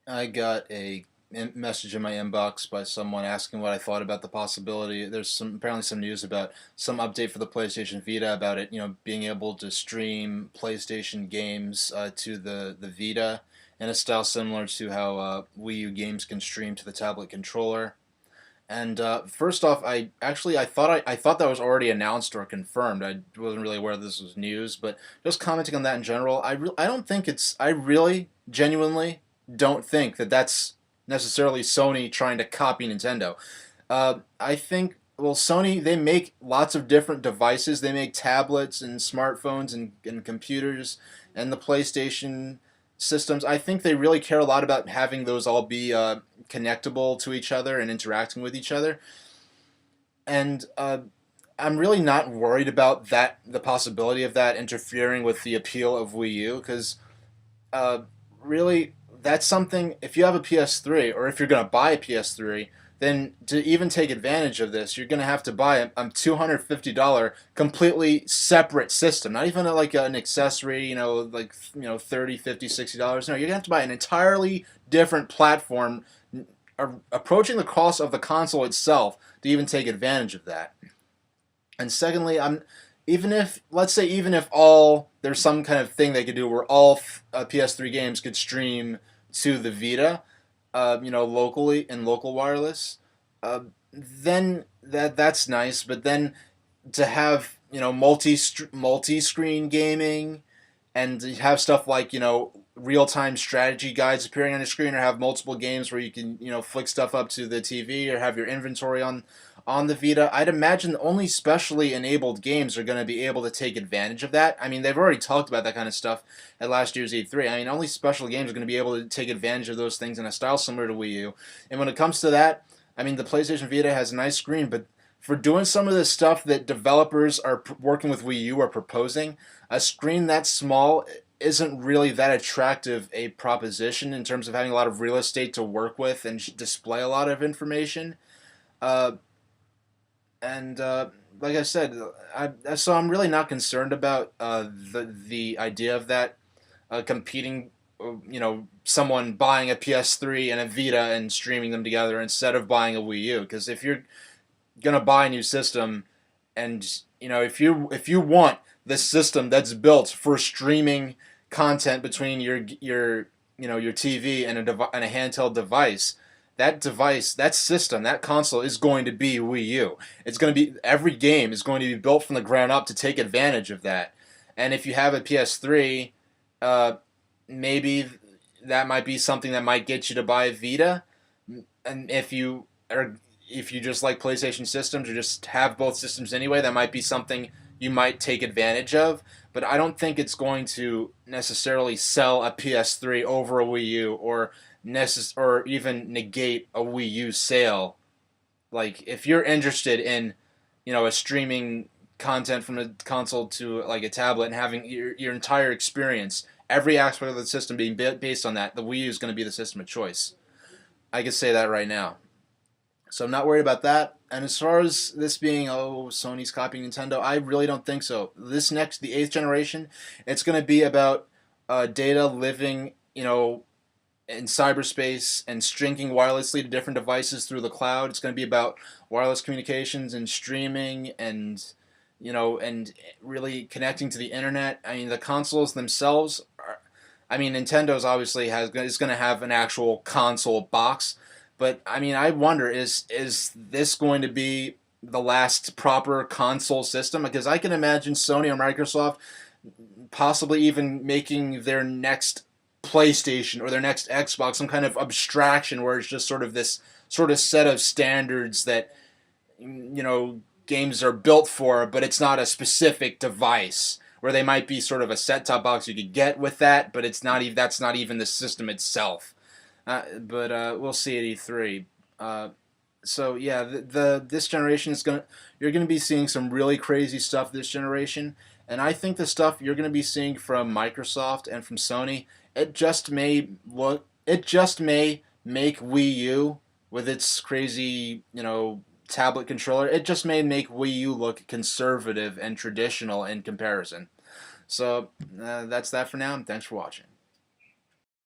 I got message in my inbox by someone asking what I thought about the possibility. There's apparently some news about some update for the PlayStation Vita about it, being able to stream PlayStation games to the Vita in a style similar to how Wii U games can stream to the tablet controller. And first off, I thought that was already announced or confirmed. I wasn't really aware this was news, but just commenting on that in general, I don't think it's I really genuinely don't think that that's necessarily Sony trying to copy Nintendo. I think Sony, they make lots of different devices. They make tablets and smartphones and computers and the PlayStation systems. I think they really care a lot about having those all be connectable to each other and interacting with each other. And I'm really not worried about the possibility of that interfering with the appeal of Wii U, because uh, really, that's something. If you have a PS3, or if you're going to buy a PS3, then to even take advantage of this, you're going to have to buy a $250 completely separate system. Not even like an accessory, like 30, 50, $60. No, you're going to have to buy an entirely different platform, approaching the cost of the console itself to even take advantage of that. And secondly, I'm even if let's say even if all there's some kind of thing they could do where all PS3 games could stream to the Vita, locally in local wireless, then that's nice. But then to have multi screen gaming and to have stuff like real time strategy guides appearing on your screen, or have multiple games where you can flick stuff up to the TV, or have your inventory on the Vita. I'd imagine only specially enabled games are going to be able to take advantage of that. I mean, they've already talked about that kind of stuff at last year's E3. I mean, only special games are going to be able to take advantage of those things in a style similar to Wii U. And when it comes to that, I mean, the PlayStation Vita has a nice screen, but for doing some of the stuff that developers are working with Wii U are proposing, a screen that small isn't really that attractive a proposition in terms of having a lot of real estate to work with and display a lot of information. Uh, and Like I said, so I'm really not concerned about the idea of that competing. Someone buying a PS3 and a Vita and streaming them together instead of buying a Wii U. Because if you're gonna buy a new system, and if you want the system that's built for streaming content between your TV and a handheld device, that system, that console is going to be Wii U. It's going to be every game is going to be built from the ground up to take advantage of that. And if you have a PS3, maybe that might be something that might get you to buy a Vita. And if you just like PlayStation systems or just have both systems anyway, that might be something you might take advantage of. But I don't think it's going to necessarily sell a PS3 over a Wii U, or even negate a Wii U sale. Like if you're interested in, a streaming content from a console to like a tablet and having your entire experience, every aspect of the system being based on that, the Wii U is going to be the system of choice. I can say that right now. So I'm not worried about that. And as far as this being, Sony's copying Nintendo, I really don't think so. The eighth generation, it's going to be about data living, in cyberspace and stringing wirelessly to different devices through the cloud. It's going to be about wireless communications and streaming, and really connecting to the internet. I mean, the consoles themselves are, I mean, Nintendo's obviously is going to have an actual console box, but I mean, I wonder, is this going to be the last proper console system? Because I can imagine Sony or Microsoft possibly even making their next PlayStation or their next Xbox some kind of abstraction where it's just sort of this sort of set of standards that games are built for, but it's not a specific device. Where they might be sort of a set-top box you could get with that, but it's not even that's not even the system itself. But we'll see at E3. So yeah, the this generation is gonna you're gonna be seeing some really crazy stuff this generation, and I think the stuff you're gonna be seeing from Microsoft and from Sony, it just may make Wii U with its crazy tablet controller. It just may make Wii U look conservative and traditional in comparison. So that's that for now, and thanks for watching.